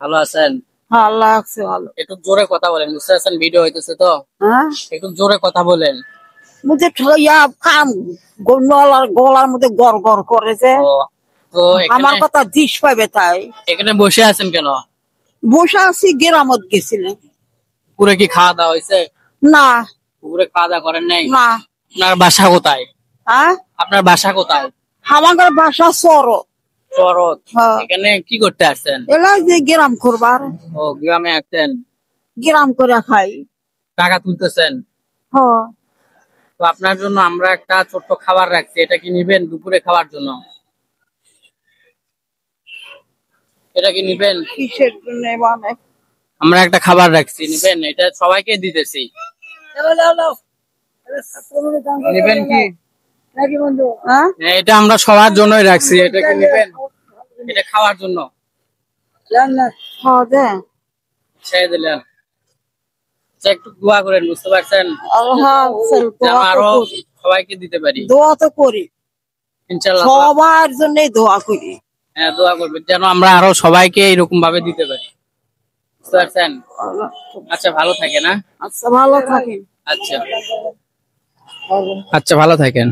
ভালো আছেন? হ্যাঁ, আল্লাহ রাখছে ভালো। একটু জোরে কথা বলেন, বুঝতে পারছেন ভিডিও হইতেছে তো। হ্যাঁ, একটু জোরে কথা বলেন। মুখে কাম গলার মধ্যে গড় গড় করে যে ও, তো আমার এখানে কথা দিস পাবে তাই এখানে বসে আছেন কেন? বসে আছি। গ্রামত গেছিলেন? পুরে কি খাওয়া দাওয়া হয়েছে? না পুরে খাওয়া দাওয়া করেন নাই? না। আপনার বাসা কোথায়? হ্যাঁ, আপনার বাসা কোথায়? আমার বাসা চর। শরৎ। হ্যাঁ, এখানে কি করতে আসছেন? এলাই যে গ্রাম করবার, ও, গ্রামে আসছেন। গ্রাম করে খাই। টাকা তুলতেছেন। হ্যাঁ, তো আপনার জন্য আমরা একটা ছোট্ট খাবার রাখছি, এটা কি নিবেন দুপুরে খাওয়ার জন্য? এটা কি নিবেন? কিসের জন্য মানে? আমরা একটা খাবার রাখছি, নিবেন? এটা সবাইকে দিতেছি। নিবেন কি? হ্যাঁ, হ্যাঁ, এটা আমরা সবার জন্যই রাখছি, এটা কি নিবেন? এটা খাওয়ার জন্য। হ্যাঁ দে। ছেড়ে দিলেন। আচ্ছা, একটু দোয়া করেন, বুঝতে পারছেন? হ্যাঁ, যেন দোয়া তো আরো করি। সবাইকে দিতে পারি দোয়া তো করি, ইনশাল্লাহ। সবার জন্যই দোয়া করি। হ্যাঁ, দোয়া করবেন যেন আমরা আরো সবাইকে এরকম ভাবে দিতে পারি, বুঝতে পারছেন? আচ্ছা, ভালো থাকেন। হ্যাঁ, আচ্ছা, ভালো থাকেন। আচ্ছা, আচ্ছা, ভালো থাকেন।